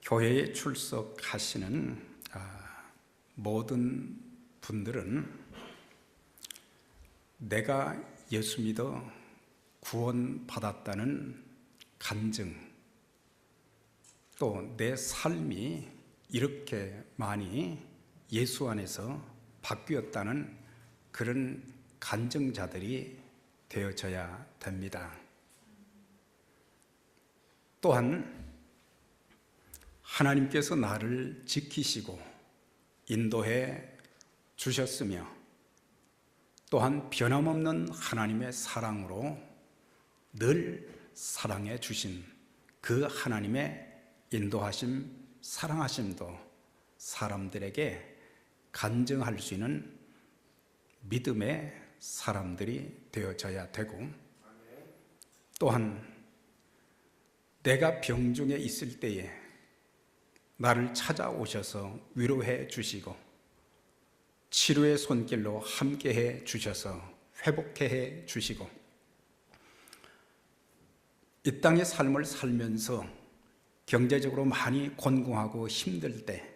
교회에 출석하시는 모든 분들은 내가 예수 믿어 구원받았다는 간증, 또 내 삶이 이렇게 많이 예수 안에서 바뀌었다는 그런 간증자들이 되어져야 됩니다. 또한 하나님께서 나를 지키시고 인도해 주셨으며, 또한 변함없는 하나님의 사랑으로 늘 사랑해 주신 그 하나님의 인도하심, 사랑하심도 사람들에게 간증할 수 있는 믿음의 사람들이 되어져야 되고, 또한 내가 병중에 있을 때에 나를 찾아오셔서 위로해 주시고 치료의 손길로 함께해 주셔서 회복해 주시고, 이 땅의 삶을 살면서 경제적으로 많이 곤궁하고 힘들 때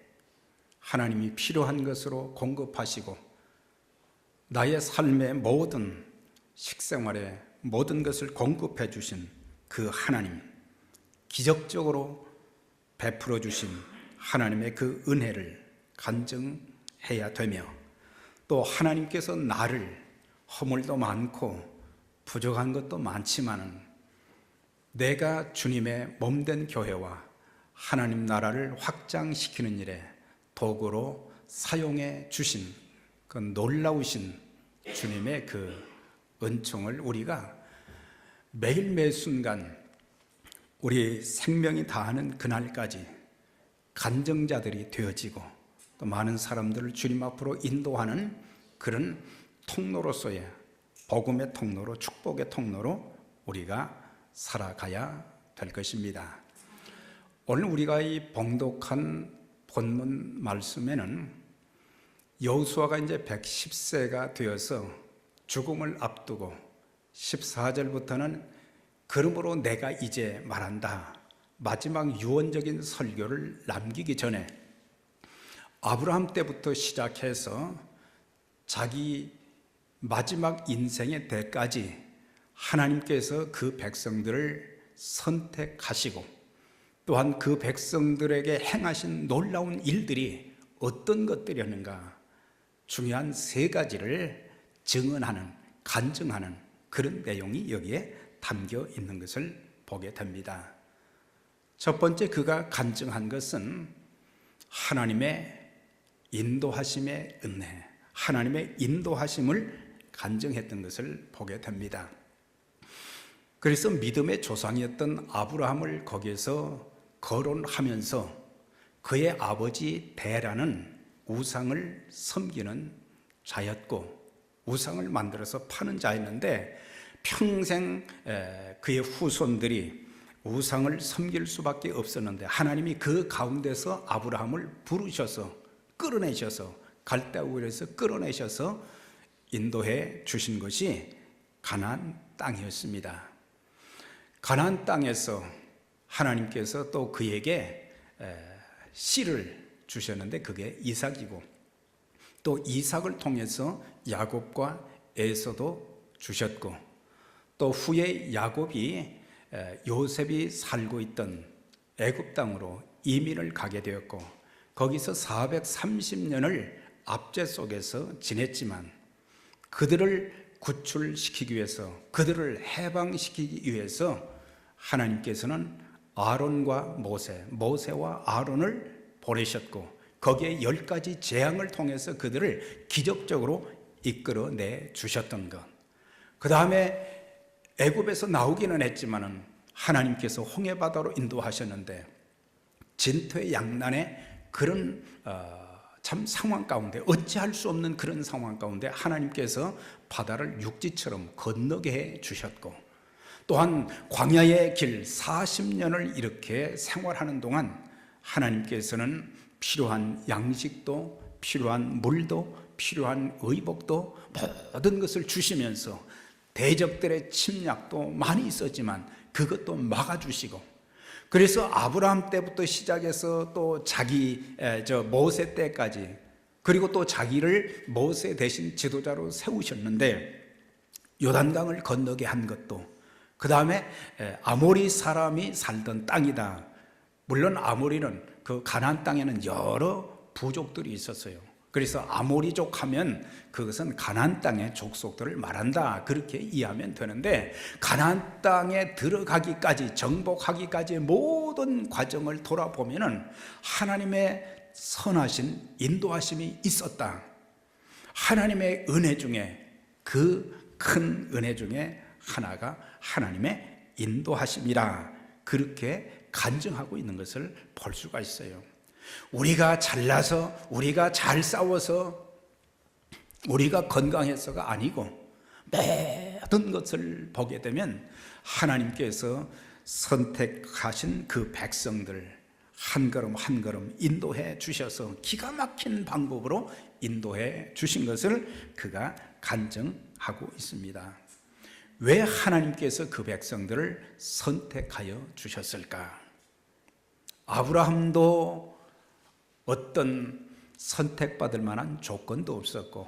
하나님이 필요한 것으로 공급하시고, 나의 삶의 모든 식생활에 모든 것을 공급해 주신 그 하나님, 기적적으로 베풀어 주신 하나님의 그 은혜를 간증해야 되며, 또 하나님께서 나를 허물도 많고 부족한 것도 많지만은 내가 주님의 몸된 교회와 하나님 나라를 확장시키는 일에 도구로 사용해 주신 그 놀라우신 주님의 그 은총을 우리가 매일 매 순간 우리 생명이 다하는 그날까지 간증자들이 되어지고, 또 많은 사람들을 주님 앞으로 인도하는 그런 통로로서의 복음의 통로로, 축복의 통로로 우리가 살아가야 될 것입니다. 오늘 우리가 이 봉독한 본문 말씀에는 여호수아가 이제 110세가 되어서 죽음을 앞두고 14절부터는 그러므로 내가 이제 말한다, 마지막 유언적인 설교를 남기기 전에 아브라함 때부터 시작해서 자기 마지막 인생의 때까지 하나님께서 그 백성들을 선택하시고, 또한 그 백성들에게 행하신 놀라운 일들이 어떤 것들이었는가, 중요한 세 가지를 증언하는, 간증하는 그런 내용이 여기에 담겨 있는 것을 보게 됩니다. 첫 번째 그가 간증한 것은 하나님의 인도하심의 은혜, 하나님의 인도하심을 간증했던 것을 보게 됩니다. 그래서 믿음의 조상이었던 아브라함을 거기에서 거론하면서 그의 아버지 데라는 우상을 섬기는 자였고, 우상을 만들어서 파는 자였는데 평생 그의 후손들이 우상을 섬길 수밖에 없었는데 하나님이 그 가운데서 아브라함을 부르셔서 끌어내셔서 갈대아 우에서 끌어내셔서 인도해 주신 것이 가나안 땅이었습니다. 가나안 땅에서 하나님께서 또 그에게 씨를 주셨는데 그게 이삭이고, 또 이삭을 통해서 야곱과 에서도 주셨고, 또 후에 야곱이 요셉이 살고 있던 애굽 땅으로 이민을 가게 되었고, 거기서 430년을 압제 속에서 지냈지만 그들을 구출시키기 위해서, 그들을 해방시키기 위해서 하나님께서는 아론과 모세와 아론을 보내셨고, 거기에 10가지 재앙을 통해서 그들을 기적적으로 이끌어내 주셨던 것. 그 다음에 애굽에서 나오기는 했지만은 하나님께서 홍해바다로 인도하셨는데 진퇴양난의 그런 참 상황 가운데, 어찌할 수 없는 그런 상황 가운데 하나님께서 바다를 육지처럼 건너게 해 주셨고, 또한 광야의 길 40년을 이렇게 생활하는 동안 하나님께서는 필요한 양식도, 필요한 물도, 필요한 의복도 모든 것을 주시면서 대적들의 침략도 많이 있었지만 그것도 막아주시고, 그래서 아브라함 때부터 시작해서 또 자기 모세 때까지, 그리고 또 자기를 모세 대신 지도자로 세우셨는데, 요단강을 건너게 한 것도, 그 다음에 아모리 사람이 살던 땅이다. 물론 아모리는 그 가나안 땅에는 여러 부족들이 있었어요. 그래서 아모리족 하면 그것은 가나안 땅의 족속들을 말한다, 그렇게 이해하면 되는데, 가나안 땅에 들어가기까지, 정복하기까지의 모든 과정을 돌아보면은 하나님의 선하신 인도하심이 있었다. 하나님의 은혜 중에, 그 큰 은혜 중에 하나가 하나님의 인도하심이라, 그렇게 간증하고 있는 것을 볼 수가 있어요. 우리가 잘나서, 우리가 잘 싸워서, 우리가 건강해서가 아니고, 모든 것을 보게 되면 하나님께서 선택하신 그 백성들 한 걸음 한 걸음 인도해 주셔서 기가 막힌 방법으로 인도해 주신 것을 그가 간증하고 있습니다. 왜 하나님께서 그 백성들을 선택하여 주셨을까? 아브라함도 어떤 선택받을 만한 조건도 없었고,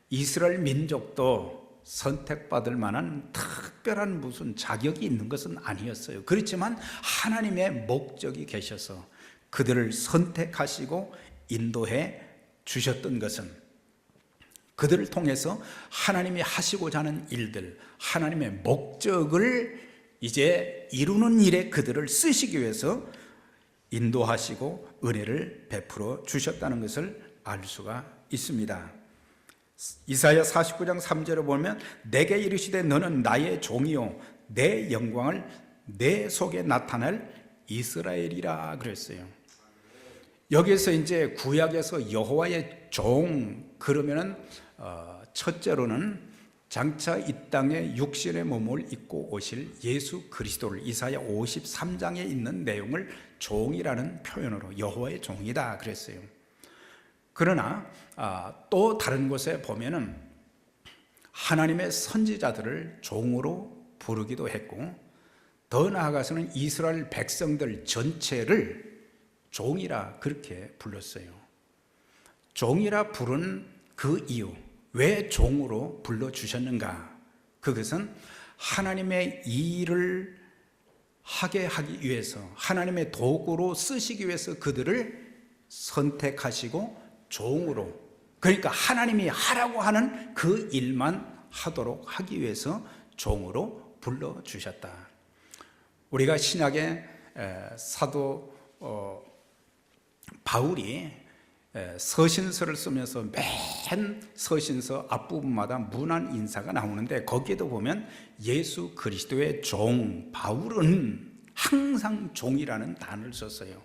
이스라엘 민족도 선택받을 만한 특별한 무슨 자격이 있는 것은 아니었어요. 그렇지만 하나님의 목적이 계셔서 그들을 선택하시고 인도해 주셨던 것은, 그들을 통해서 하나님이 하시고자 하는 일들, 하나님의 목적을 이제 이루는 일에 그들을 쓰시기 위해서 인도하시고 은혜를 베풀어 주셨다는 것을 알 수가 있습니다. 이사야 49장 3절에 보면 내게 이르시되 너는 나의 종이요 내 영광을 내 속에 나타낼 이스라엘이라 그랬어요. 여기에서 이제 구약에서 여호와의 종 그러면은 첫째로는 장차 이 땅에 육신의 몸을 입고 오실 예수 그리스도를, 이사야 53장에 있는 내용을 종이라는 표현으로 여호와의 종이다 그랬어요. 그러나 또 다른 곳에 보면은 하나님의 선지자들을 종으로 부르기도 했고, 더 나아가서는 이스라엘 백성들 전체를 종이라 그렇게 불렀어요. 종이라 부른 그 이유, 왜 종으로 불러주셨는가? 그것은 하나님의 일을 하게 하기 위해서, 하나님의 도구로 쓰시기 위해서 그들을 선택하시고 종으로, 그러니까 하나님이 하라고 하는 그 일만 하도록 하기 위해서 종으로 불러주셨다. 우리가 신약의 사도 바울이 서신서를 쓰면서 맨 서신서 앞부분마다 문안 인사가 나오는데, 거기에도 보면 예수 그리스도의 종 바울은 항상 종이라는 단어를 썼어요.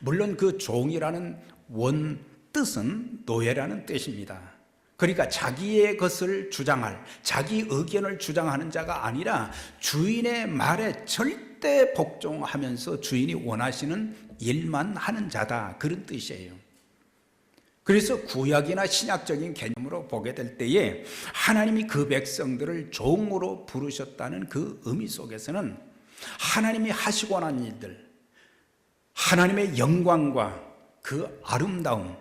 물론 그 종이라는 원 뜻은 노예라는 뜻입니다. 그러니까 자기의 것을 주장할, 자기 의견을 주장하는 자가 아니라 주인의 말에 절대 복종하면서 주인이 원하시는 일만 하는 자다, 그런 뜻이에요. 그래서 구약이나 신약적인 개념으로 보게 될 때에 하나님이 그 백성들을 종으로 부르셨다는 그 의미 속에서는 하나님이 하시고 난 일들, 하나님의 영광과 그 아름다움,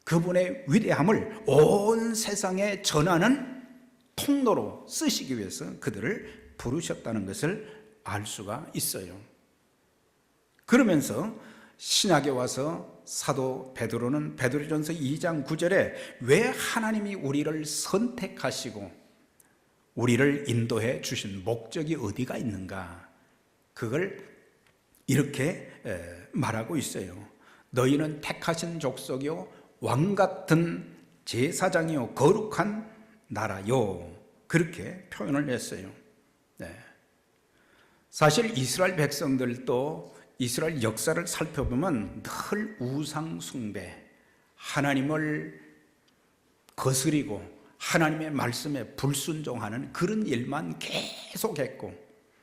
그분의 위대함을 온 세상에 전하는 통로로 쓰시기 위해서 그들을 부르셨다는 것을 알 수가 있어요. 그러면서 신약에 와서 사도 베드로는 베드로전서 2장 9절에 왜 하나님이 우리를 선택하시고 우리를 인도해 주신 목적이 어디가 있는가, 그걸 이렇게 말하고 있어요. 너희는 택하신 족속이요 왕같은 제사장이요 거룩한 나라요, 그렇게 표현을 했어요. 사실 이스라엘 백성들도 이스라엘 역사를 살펴보면 늘 우상 숭배, 하나님을 거스리고 하나님의 말씀에 불순종하는 그런 일만 계속했고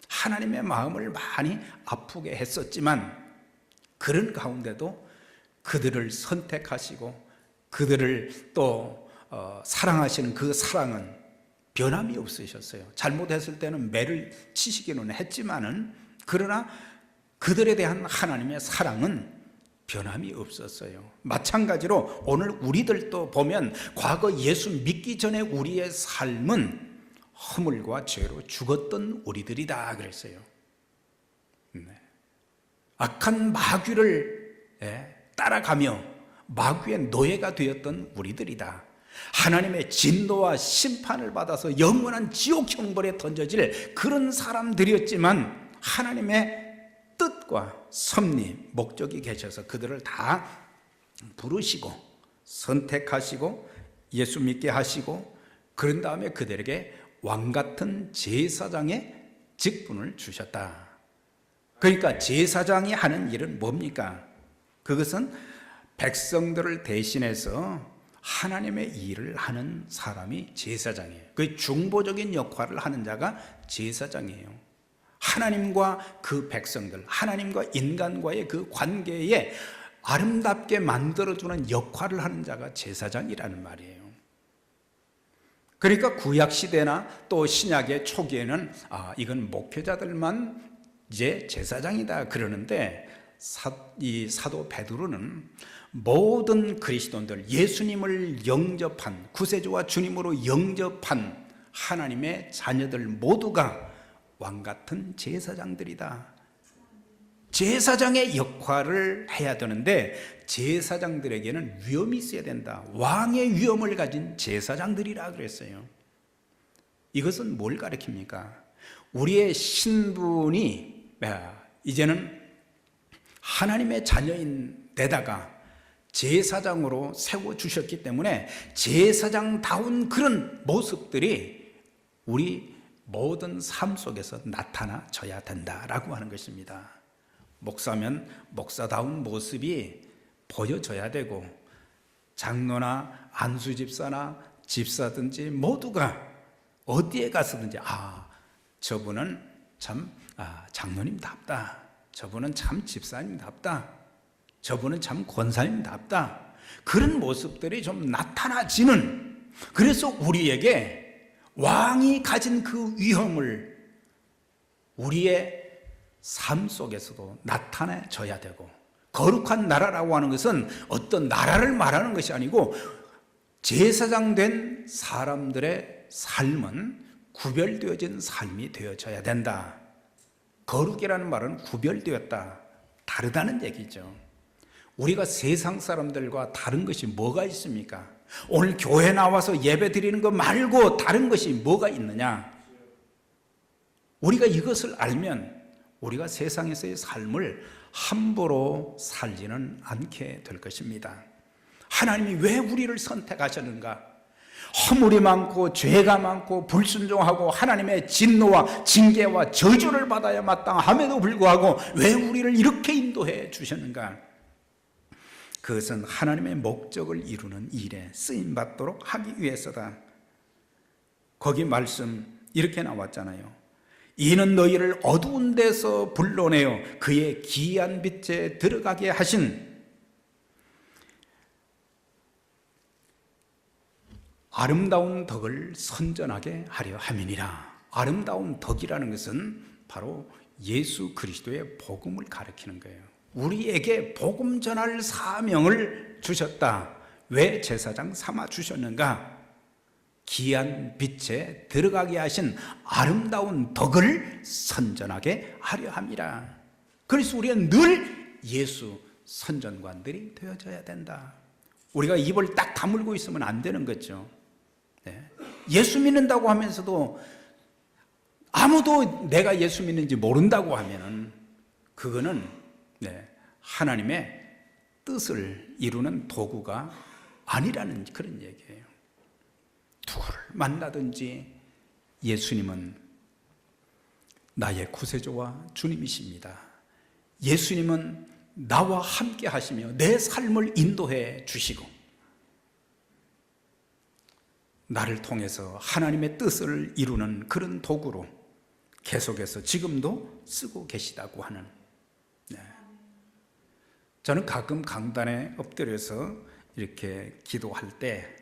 하나님의 마음을 많이 아프게 했었지만, 그런 가운데도 그들을 선택하시고 그들을 또 사랑하시는 그 사랑은 변함이 없으셨어요. 잘못했을 때는 매를 치시기는 했지만은, 그러나 그들에 대한 하나님의 사랑은 변함이 없었어요. 마찬가지로 오늘 우리들도 보면 과거 예수 믿기 전에 우리의 삶은 허물과 죄로 죽었던 우리들이다 그랬어요. 악한 마귀를 따라가며 마귀의 노예가 되었던 우리들이다. 하나님의 진노와 심판을 받아서 영원한 지옥 형벌에 던져질 그런 사람들이었지만 하나님의 뜻과 섭리, 목적이 계셔서 그들을 다 부르시고 선택하시고 예수 믿게 하시고 그런 다음에 그들에게 왕같은 제사장의 직분을 주셨다. 그러니까 제사장이 하는 일은 뭡니까? 그것은 백성들을 대신해서 하나님의 일을 하는 사람이 제사장이에요. 그 중보적인 역할을 하는 자가 제사장이에요. 하나님과 그 백성들, 하나님과 인간과의 그 관계에 아름답게 만들어주는 역할을 하는 자가 제사장이라는 말이에요. 그러니까 구약시대나 또 신약의 초기에는 이건 목회자들만 이제 제사장이다 그러는데 이 사도 베드로는 모든 그리스도인들, 예수님을 영접한, 구세주와 주님으로 영접한 하나님의 자녀들 모두가 왕같은 제사장들이다. 제사장의 역할을 해야 되는데 제사장들에게는 위엄이 있어야 된다. 왕의 위엄을 가진 제사장들이라 그랬어요. 이것은 뭘 가리킵니까? 우리의 신분이 이제는 하나님의 자녀인 데다가 제사장으로 세워주셨기 때문에 제사장다운 그런 모습들이 우리 모든 삶 속에서 나타나져야 된다라고 하는 것입니다. 목사면 목사다운 모습이 보여져야 되고 장로나 안수집사나 집사든지 모두가 어디에 가서든지 저분은 참 장로님답다. 저분은 참 집사님답다. 저분은 참 권사님답다. 그런 모습들이 좀 나타나지는, 그래서 우리에게 왕이 가진 그 위엄을 우리의 삶 속에서도 나타내줘야 되고, 거룩한 나라라고 하는 것은 어떤 나라를 말하는 것이 아니고 제사장 된 사람들의 삶은 구별되어진 삶이 되어져야 된다. 거룩이라는 말은 구별되었다, 다르다는 얘기죠. 우리가 세상 사람들과 다른 것이 뭐가 있습니까? 오늘 교회 나와서 예배 드리는 것 말고 다른 것이 뭐가 있느냐? 우리가 이것을 알면 우리가 세상에서의 삶을 함부로 살지는 않게 될 것입니다. 하나님이 왜 우리를 선택하셨는가? 허물이 많고 죄가 많고 불순종하고 하나님의 진노와 징계와 저주를 받아야 마땅함에도 불구하고 왜 우리를 이렇게 인도해 주셨는가? 그것은 하나님의 목적을 이루는 일에 쓰임받도록 하기 위해서다. 거기 말씀 이렇게 나왔잖아요. 이는 너희를 어두운 데서 불러내어 그의 기이한 빛에 들어가게 하신 아름다운 덕을 선전하게 하려 함이니라. 아름다운 덕이라는 것은 바로 예수 그리스도의 복음을 가리키는 거예요. 우리에게 복음 전할 사명을 주셨다. 왜 제사장 삼아 주셨는가? 기이한 빛에 들어가게 하신 아름다운 덕을 선전하게 하려 함이라. 그래서 우리는 늘 예수 선전관들이 되어져야 된다. 우리가 입을 딱 다물고 있으면 안 되는 거죠. 예수 믿는다고 하면서도 아무도 내가 예수 믿는지 모른다고 하면은 그거는 하나님의 뜻을 이루는 도구가 아니라는 그런 얘기예요. 누구를 만나든지 예수님은 나의 구세주와 주님이십니다. 예수님은 나와 함께 하시며 내 삶을 인도해 주시고 나를 통해서 하나님의 뜻을 이루는 그런 도구로 계속해서 지금도 쓰고 계시다고 하는. 저는 가끔 강단에 엎드려서 이렇게 기도할 때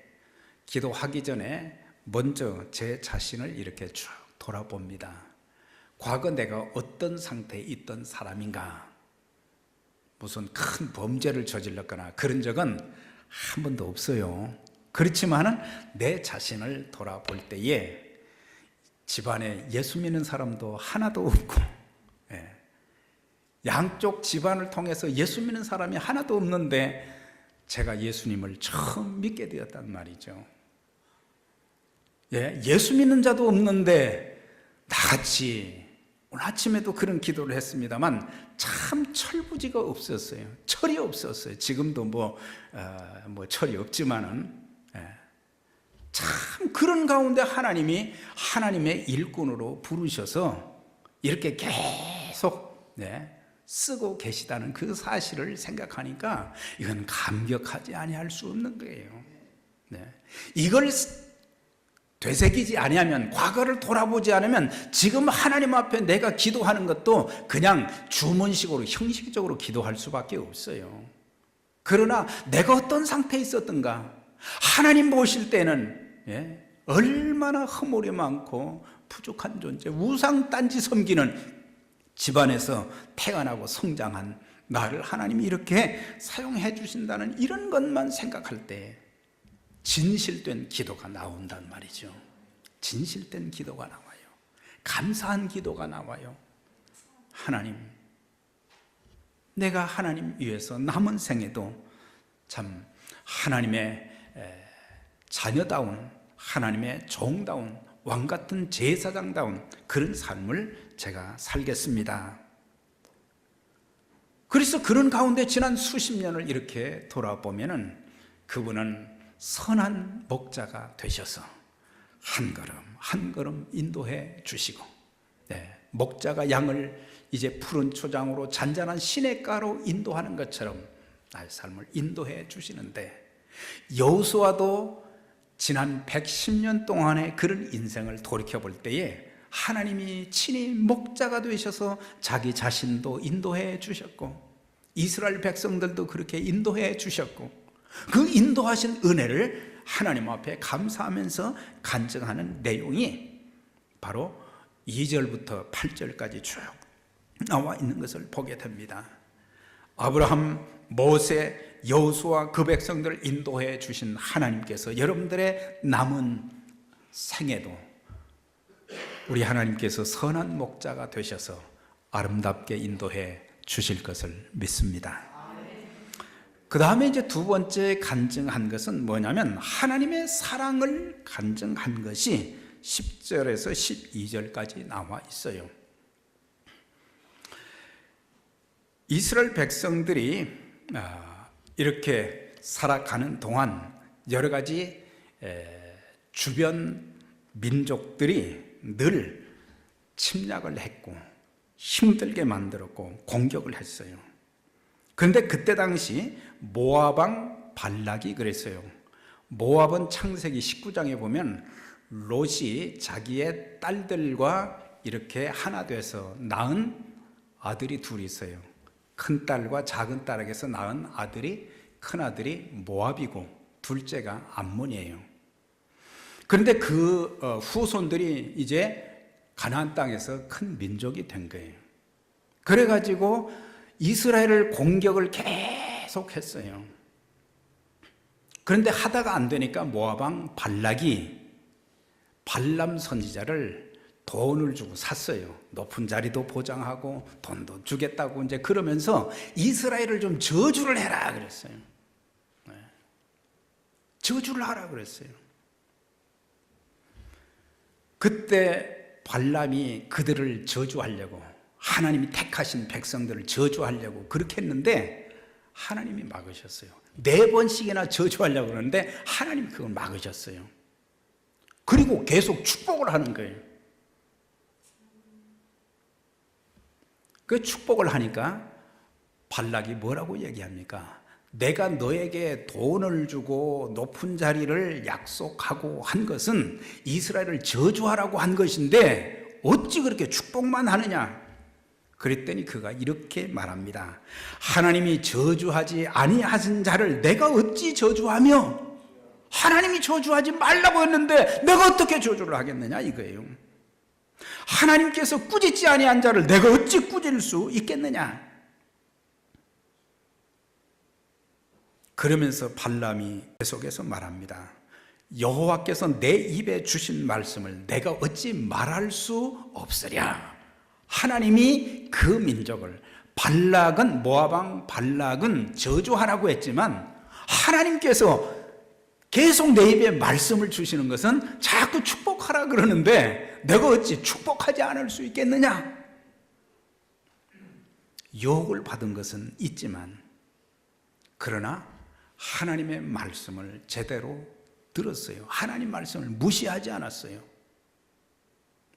기도하기 전에 먼저 제 자신을 이렇게 쭉 돌아봅니다. 과거 내가 어떤 상태에 있던 사람인가? 무슨 큰 범죄를 저질렀거나 그런 적은 한 번도 없어요. 그렇지만은 내 자신을 돌아볼 때에 집안에 예수 믿는 사람도 하나도 없고, 양쪽 집안을 통해서 예수 믿는 사람이 하나도 없는데 제가 예수님을 처음 믿게 되었단 말이죠. 예수 믿는 자도 없는데 나같이 오늘 아침에도 그런 기도를 했습니다만 참 철부지가 없었어요. 철이 없었어요. 지금도 뭐 철이 없지만은 참 그런 가운데 하나님이 하나님의 일꾼으로 부르셔서 이렇게 계속 쓰고 계시다는 그 사실을 생각하니까 이건 감격하지 아니할 수 없는 거예요. 이걸 되새기지 아니하면, 과거를 돌아보지 않으면 지금 하나님 앞에 내가 기도하는 것도 그냥 주문식으로 형식적으로 기도할 수밖에 없어요. 그러나 내가 어떤 상태에 있었던가, 하나님 보실 때는 얼마나 허물이 많고 부족한 존재, 우상 딴지 섬기는 집안에서 태어나고 성장한 나를 하나님이 이렇게 사용해 주신다는 이런 것만 생각할 때 진실된 기도가 나온단 말이죠. 진실된 기도가 나와요. 감사한 기도가 나와요. 하나님, 내가 하나님 위해서 남은 생에도 참 하나님의 자녀다운, 하나님의 종다운, 왕같은 제사장다운 그런 삶을 제가 살겠습니다. 그래서 그런 가운데 지난 수십 년을 이렇게 돌아보면은 그분은 선한 목자가 되셔서 한 걸음 한 걸음 인도해 주시고, 목자가 양을 이제 푸른 초장으로 잔잔한 시냇가로 인도하는 것처럼 나의 삶을 인도해 주시는데, 여호수아도 지난 110년 동안의 그런 인생을 돌이켜 볼 때에 하나님이 친히 목자가 되셔서 자기 자신도 인도해 주셨고, 이스라엘 백성들도 그렇게 인도해 주셨고, 그 인도하신 은혜를 하나님 앞에 감사하면서 간증하는 내용이 바로 2절부터 8절까지 쭉 나와 있는 것을 보게 됩니다. 아브라함, 모세, 여호수아 그 백성들을 인도해 주신 하나님께서 여러분들의 남은 생에도 우리 하나님께서 선한 목자가 되셔서 아름답게 인도해 주실 것을 믿습니다. 그 다음에 이제 두 번째 간증한 것은 뭐냐면 하나님의 사랑을 간증한 것이 10절에서 12절까지 나와 있어요. 이스라엘 백성들이 이렇게 살아가는 동안 여러 가지 주변 민족들이 늘 침략을 했고 힘들게 만들었고 공격을 했어요. 그런데 그때 당시 모압 왕 발락이 그랬어요. 모압은 창세기 19장에 보면 롯이 자기의 딸들과 이렇게 하나 돼서 낳은 아들이 둘이 있어요. 큰 딸과 작은 딸에게서 낳은 아들이, 큰 아들이 모압이고 둘째가 암몬이에요. 그런데 그 후손들이 이제 가나안 땅에서 큰 민족이 된 거예요. 그래가지고 이스라엘을 공격을 계속했어요. 그런데 하다가 안 되니까 모압 왕 발락이 발람 선지자를 돈을 주고 샀어요. 높은 자리도 보장하고 돈도 주겠다고 이제 그러면서 이스라엘을 좀 저주를 해라 그랬어요. 저주를 하라 그랬어요. 그때 발람이 그들을 저주하려고, 하나님이 택하신 백성들을 저주하려고 그렇게 했는데 하나님이 막으셨어요. 4번씩이나 저주하려고 그러는데 하나님이 그걸 막으셨어요. 그리고 계속 축복을 하는 거예요. 그 축복을 하니까 발락이 뭐라고 얘기합니까? 내가 너에게 돈을 주고 높은 자리를 약속하고 한 것은 이스라엘을 저주하라고 한 것인데 어찌 그렇게 축복만 하느냐? 그랬더니 그가 이렇게 말합니다. 하나님이 저주하지 아니하신 자를 내가 어찌 저주하며, 하나님이 저주하지 말라고 했는데 내가 어떻게 저주를 하겠느냐 이거예요. 하나님께서 꾸짖지 아니한 자를 내가 어찌 꾸짖을 수 있겠느냐. 그러면서 발람이 계속해서 말합니다. 여호와께서 내 입에 주신 말씀을 내가 어찌 말할 수 없으랴. 하나님이 그 민족을, 발락은, 모압 왕 발락은 저주하라고 했지만 하나님께서 계속 내 입에 말씀을 주시는 것은 자꾸 축복하라 그러는데 내가 어찌 축복하지 않을 수 있겠느냐? 유혹을 받은 것은 있지만 그러나 하나님의 말씀을 제대로 들었어요. 하나님 말씀을 무시하지 않았어요.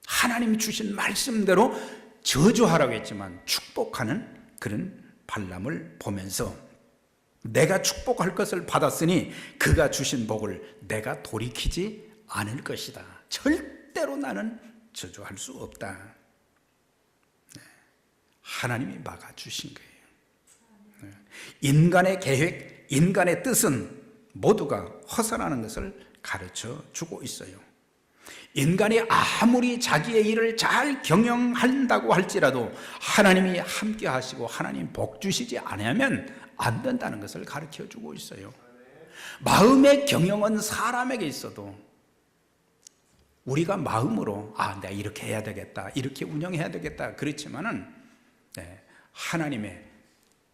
하나님이 주신 말씀대로 저주하라고 했지만 축복하는 그런 발람을 보면서 내가 축복할 것을 받았으니 그가 주신 복을 내가 돌이키지 않을 것이다. 절대로 나는 저주할 수 없다. 하나님이 막아주신 거예요. 인간의 계획, 인간의 뜻은 모두가 허설하는 것을 가르쳐 주고 있어요. 인간이 아무리 자기의 일을 잘 경영한다고 할지라도 하나님이 함께 하시고 하나님 복 주시지 않으면 안 된다는 것을 가르쳐 주고 있어요. 마음의 경영은 사람에게 있어도 우리가 마음으로 내가 이렇게 해야 되겠다, 이렇게 운영해야 되겠다 그렇지만은 하나님의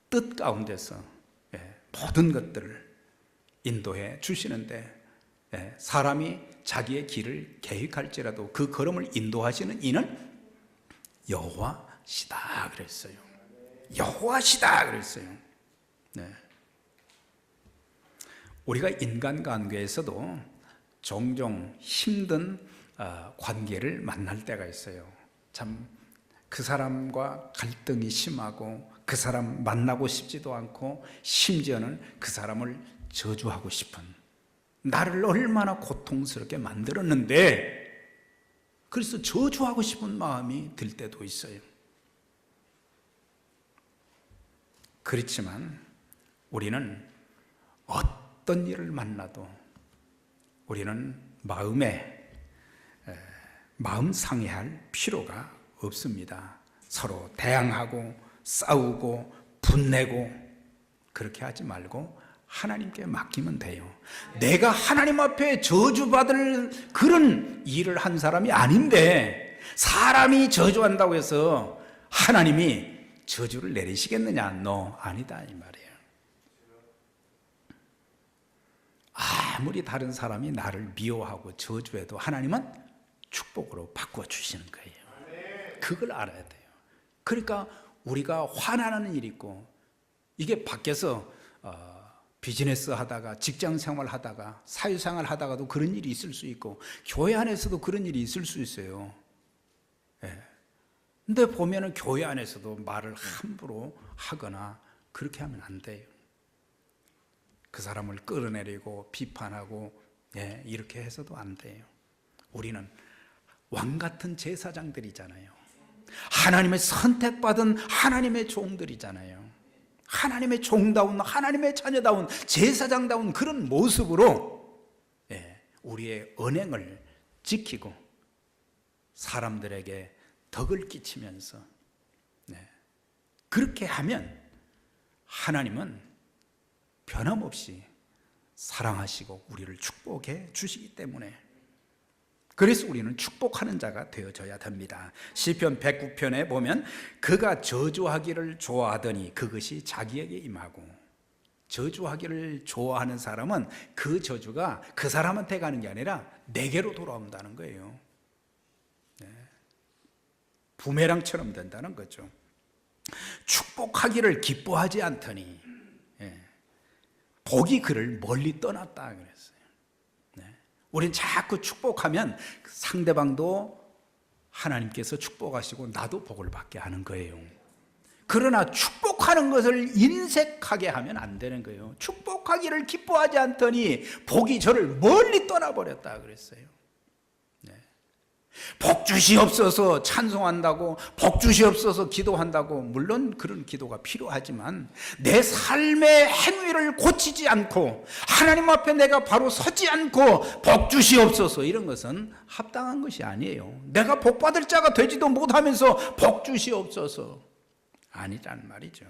뜻 가운데서 모든 것들을 인도해 주시는데 사람이 자기의 길을 계획할지라도 그 걸음을 인도하시는 이는 여호와시다 그랬어요. 여호와시다 그랬어요. 우리가 인간관계에서도 종종 힘든 관계를 만날 때가 있어요. 참 그 사람과 갈등이 심하고 그 사람 만나고 싶지도 않고 심지어는 그 사람을 저주하고 싶은, 나를 얼마나 고통스럽게 만들었는데 그래서 저주하고 싶은 마음이 들 때도 있어요. 그렇지만 우리는 어떤 일을 만나도 우리는 마음 상해할 필요가 없습니다. 서로 대항하고 싸우고 분내고 그렇게 하지 말고 하나님께 맡기면 돼요. 내가 하나님 앞에 저주받을 그런 일을 한 사람이 아닌데 사람이 저주한다고 해서 하나님이 저주를 내리시겠느냐? No, 아니다 이 말이에요. 아무리 다른 사람이 나를 미워하고 저주해도 하나님은 축복으로 바꿔주시는 거예요. 그걸 알아야 돼요. 그러니까 우리가 화나는 일이 있고, 이게 밖에서 비즈니스 하다가, 직장 생활 하다가, 사회생활 하다가도 그런 일이 있을 수 있고, 교회 안에서도 그런 일이 있을 수 있어요. 근데 보면은 교회 안에서도 말을 함부로 하거나 그렇게 하면 안 돼요. 그 사람을 끌어내리고 비판하고 이렇게 해서도 안 돼요. 우리는 왕 같은 제사장들이잖아요. 하나님의 선택받은 하나님의 종들이잖아요. 하나님의 종다운, 하나님의 자녀다운, 제사장다운 그런 모습으로 우리의 언행을 지키고 사람들에게 덕을 끼치면서 그렇게 하면 하나님은 변함없이 사랑하시고 우리를 축복해 주시기 때문에, 그래서 우리는 축복하는 자가 되어져야 됩니다. 시편 109편에 보면 그가 저주하기를 좋아하더니 그것이 자기에게 임하고, 저주하기를 좋아하는 사람은 그 저주가 그 사람한테 가는 게 아니라 내게로 돌아온다는 거예요. 부메랑처럼 된다는 거죠. 축복하기를 기뻐하지 않더니 복이 그를 멀리 떠났다 그랬어요. 우린 자꾸 축복하면 상대방도 하나님께서 축복하시고 나도 복을 받게 하는 거예요. 그러나 축복하는 것을 인색하게 하면 안 되는 거예요. 축복하기를 기뻐하지 않더니 복이 저를 멀리 떠나버렸다 그랬어요. 복 주시옵소서 찬송한다고, 복 주시옵소서 기도한다고, 물론 그런 기도가 필요하지만 내 삶의 행위를 고치지 않고 하나님 앞에 내가 바로 서지 않고 복 주시옵소서 이런 것은 합당한 것이 아니에요. 내가 복 받을 자가 되지도 못하면서 복 주시옵소서 아니란 말이죠.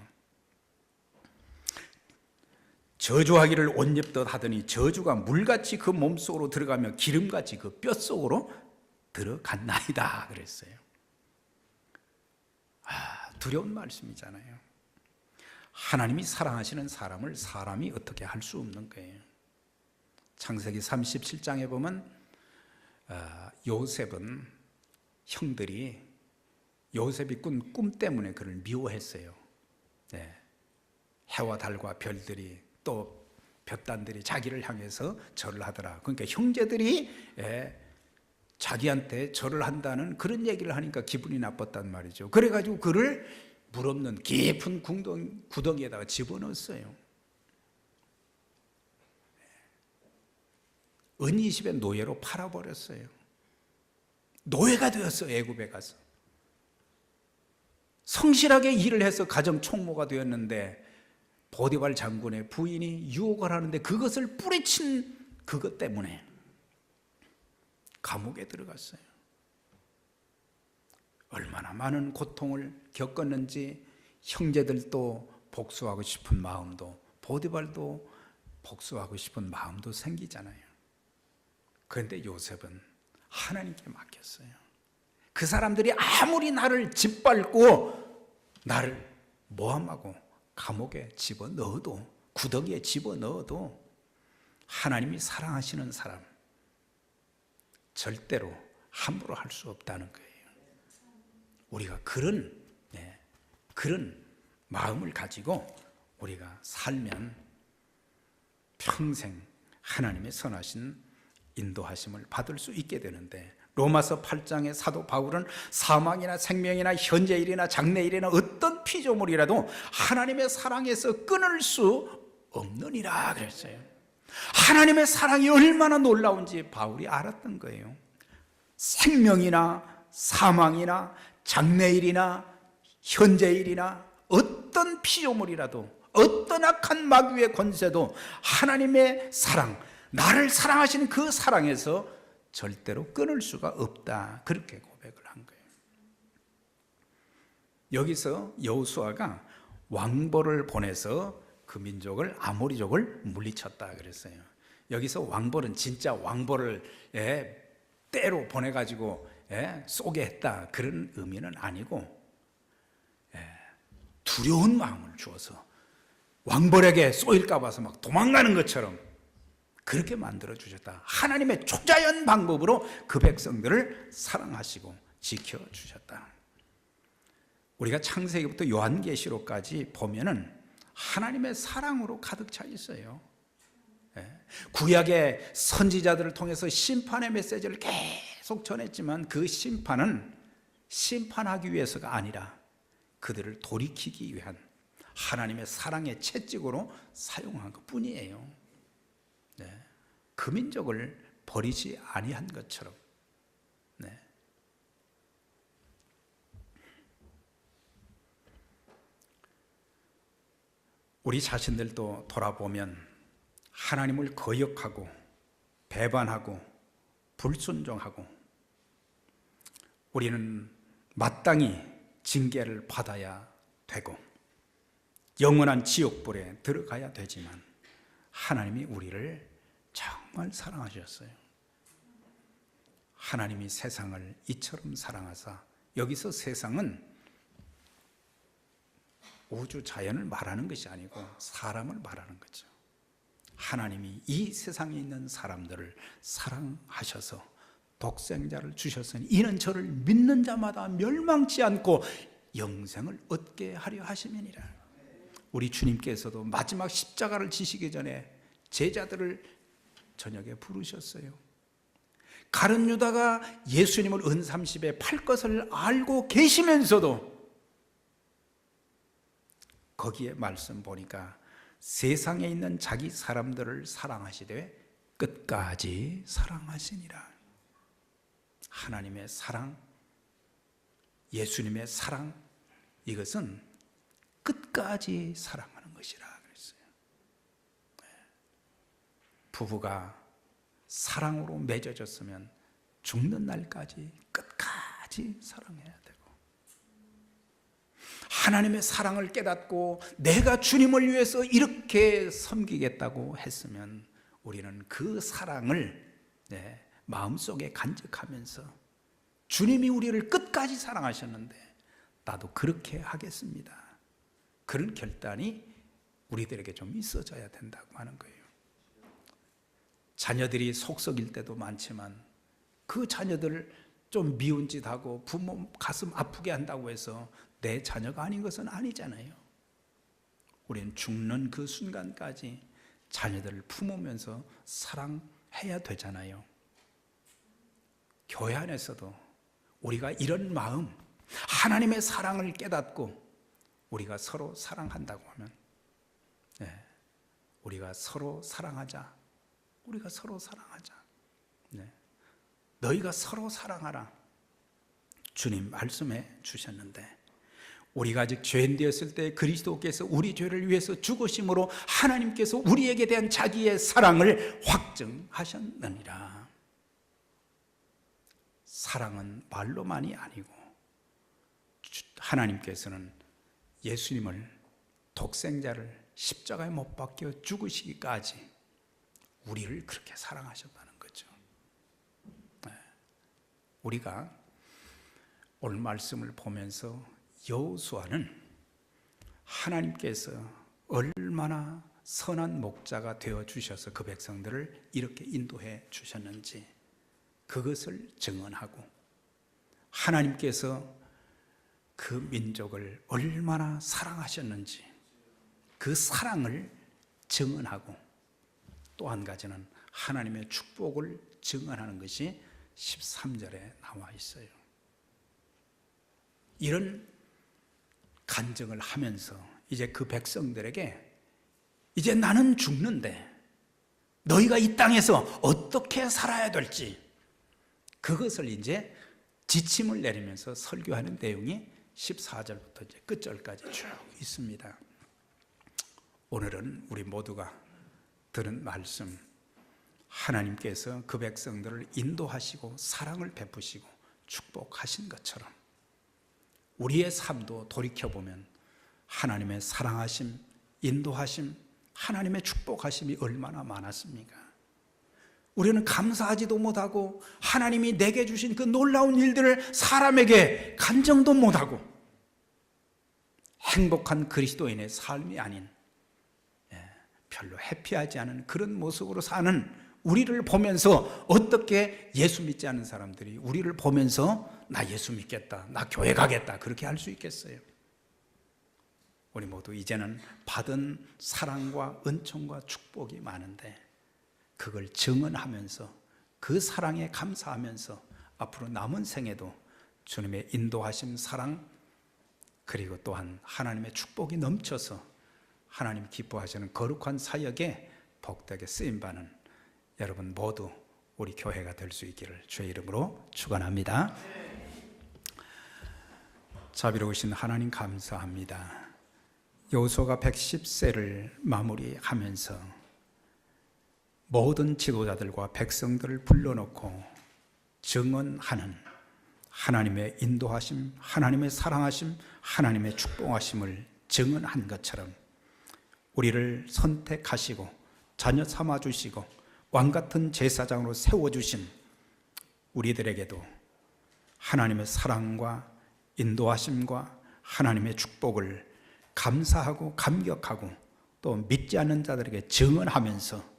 저주하기를 옷 입듯 하더니 저주가 물같이 그 몸속으로 들어가며 기름같이 그 뼛속으로 들어갔나이다 그랬어요. 두려운 말씀이잖아요. 하나님이 사랑하시는 사람을 사람이 어떻게 할 수 없는 거예요. 창세기 37장에 보면 요셉은 형들이 요셉이 꾼 꿈 때문에 그를 미워했어요. 네. 해와 달과 별들이 또 볕단들이 자기를 향해서 절을 하더라. 그러니까 형제들이 자기한테 절을 한다는 그런 얘기를 하니까 기분이 나빴단 말이죠. 그래가지고 그를 물 없는 깊은 구덩이에다가 집어넣었어요. 은20의 노예로 팔아버렸어요. 노예가 되었어. 애굽에 가서 성실하게 일을 해서 가정 총무가 되었는데 보디발 장군의 부인이 유혹을 하는데 그것을 뿌리친 그것 때문에 감옥에 들어갔어요. 얼마나 많은 고통을 겪었는지 형제들도 복수하고 싶은 마음도 보디발도 복수하고 싶은 마음도 생기잖아요. 그런데 요셉은 하나님께 맡겼어요. 그 사람들이 아무리 나를 짓밟고 나를 모함하고 감옥에 집어넣어도 구덩이에 집어넣어도 하나님이 사랑하시는 사람 절대로 함부로 할 수 없다는 거예요. 우리가 그런 마음을 가지고 우리가 살면 평생 하나님의 선하신 인도하심을 받을 수 있게 되는데, 로마서 8장의 사도 바울은 사망이나 생명이나 현재일이나 장래일이나 어떤 피조물이라도 하나님의 사랑에서 끊을 수 없느니라 그랬어요. 하나님의 사랑이 얼마나 놀라운지 바울이 알았던 거예요. 생명이나 사망이나 장래일이나 현재일이나 어떤 피조물이라도 어떤 악한 마귀의 권세도 하나님의 사랑, 나를 사랑하시는 그 사랑에서 절대로 끊을 수가 없다, 그렇게 고백을 한 거예요. 여기서 여호수아가 왕벌을 보내서 그 민족을 아모리족을 물리쳤다 그랬어요. 여기서 왕벌은 진짜 왕벌을 때로 보내가지고 쏘게 했다, 그런 의미는 아니고 두려운 마음을 주어서 왕벌에게 쏘일까 봐서 막 도망가는 것처럼 그렇게 만들어 주셨다. 하나님의 초자연 방법으로 그 백성들을 사랑하시고 지켜 주셨다. 우리가 창세기부터 요한계시록까지 보면은 하나님의 사랑으로 가득 차 있어요. 구약의 선지자들을 통해서 심판의 메시지를 계속 전했지만 그 심판은 심판하기 위해서가 아니라 그들을 돌이키기 위한 하나님의 사랑의 채찍으로 사용한 것 뿐이에요. 그 민족을 버리지 아니한 것처럼. 우리 자신들도 돌아보면 하나님을 거역하고 배반하고 불순종하고 우리는 마땅히 징계를 받아야 되고 영원한 지옥불에 들어가야 되지만 하나님이 우리를 정말 사랑하셨어요. 하나님이 세상을 이처럼 사랑하사, 여기서 세상은 우주 자연을 말하는 것이 아니고 사람을 말하는 거죠. 하나님이 이 세상에 있는 사람들을 사랑하셔서 독생자를 주셨으니 이는 저를 믿는 자마다 멸망치 않고 영생을 얻게 하려 하심이니라. 우리 주님께서도 마지막 십자가를 지시기 전에 제자들을 저녁에 부르셨어요. 가룟 유다가 예수님을 은30에 팔 것을 알고 계시면서도 거기에 말씀 보니까 세상에 있는 자기 사람들을 사랑하시되 끝까지 사랑하시니라. 하나님의 사랑, 예수님의 사랑, 이것은 끝까지 사랑하는 것이라 그랬어요. 부부가 사랑으로 맺어졌으면 죽는 날까지 끝까지 사랑해야 되고, 하나님의 사랑을 깨닫고 내가 주님을 위해서 이렇게 섬기겠다고 했으면 우리는 그 사랑을 마음속에 간직하면서 주님이 우리를 끝까지 사랑하셨는데 나도 그렇게 하겠습니다, 그런 결단이 우리들에게 좀 있어져야 된다고 하는 거예요. 자녀들이 속썩일 때도 많지만 그 자녀들 좀 미운 짓 하고 부모 가슴 아프게 한다고 해서 내 자녀가 아닌 것은 아니잖아요. 우리는 죽는 그 순간까지 자녀들을 품으면서 사랑해야 되잖아요. 교회 안에서도 우리가 이런 마음, 하나님의 사랑을 깨닫고 우리가 서로 사랑한다고 하면, 우리가 서로 사랑하자, 우리가 서로 사랑하자, 너희가 서로 사랑하라, 주님 말씀해 주셨는데, 우리가 아직 죄인 되었을 때 그리스도께서 우리 죄를 위해서 죽으심으로 하나님께서 우리에게 대한 자기의 사랑을 확증하셨느니라. 사랑은 말로만이 아니고 하나님께서는 예수님을, 독생자를 십자가에 못 박혀 죽으시기까지 우리를 그렇게 사랑하셨다는 거죠. 우리가 오늘 말씀을 보면서 여호수아는 하나님께서 얼마나 선한 목자가 되어 주셔서 그 백성들을 이렇게 인도해 주셨는지 그것을 증언하고, 하나님께서 그 민족을 얼마나 사랑하셨는지 그 사랑을 증언하고, 또 한 가지는 하나님의 축복을 증언하는 것이 13절에 나와 있어요. 이런 간증을 하면서 이제 그 백성들에게, 이제 나는 죽는데 너희가 이 땅에서 어떻게 살아야 될지 그것을 이제 지침을 내리면서 설교하는 내용이 14절부터 이제 끝절까지 쭉 있습니다. 오늘은 우리 모두가 들은 말씀, 하나님께서 그 백성들을 인도하시고 사랑을 베푸시고 축복하신 것처럼 우리의 삶도 돌이켜보면 하나님의 사랑하심, 인도하심, 하나님의 축복하심이 얼마나 많았습니까? 우리는 감사하지도 못하고 하나님이 내게 주신 그 놀라운 일들을 사람에게 간증도 못하고 행복한 그리스도인의 삶이 아닌 별로 해피하지 않은 그런 모습으로 사는 우리를 보면서 어떻게 예수 믿지 않은 사람들이 우리를 보면서 나 예수 믿겠다, 나 교회 가겠다 그렇게 할 수 있겠어요? 우리 모두 이제는 받은 사랑과 은총과 축복이 많은데 그걸 증언하면서 그 사랑에 감사하면서 앞으로 남은 생에도 주님의 인도하심, 사랑, 그리고 또한 하나님의 축복이 넘쳐서 하나님 기뻐하시는 거룩한 사역에 복되게 쓰임받는 여러분 모두 우리 교회가 될 수 있기를 주의 이름으로 축원합니다. 자비로우신 하나님 감사합니다. 여호수아가 110세를 마무리하면서 모든 지도자들과 백성들을 불러놓고 증언하는 하나님의 인도하심, 하나님의 사랑하심, 하나님의 축복하심을 증언한 것처럼 우리를 선택하시고 자녀 삼아주시고 왕같은 제사장으로 세워주신 우리들에게도 하나님의 사랑과 인도하심과 하나님의 축복을 감사하고 감격하고 또 믿지 않는 자들에게 증언하면서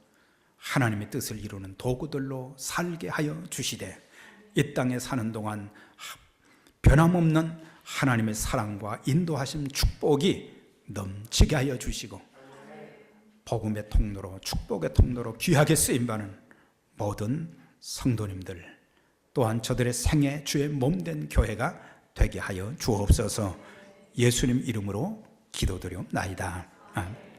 하나님의 뜻을 이루는 도구들로 살게 하여 주시되, 이 땅에 사는 동안 변함없는 하나님의 사랑과 인도하심, 축복이 넘치게 하여 주시고 복음의 통로로, 축복의 통로로 귀하게 쓰임받는 모든 성도님들, 또한 저들의 생애 주의 몸된 교회가 되게 하여 주옵소서. 예수님 이름으로 기도드리옵나이다. 아멘.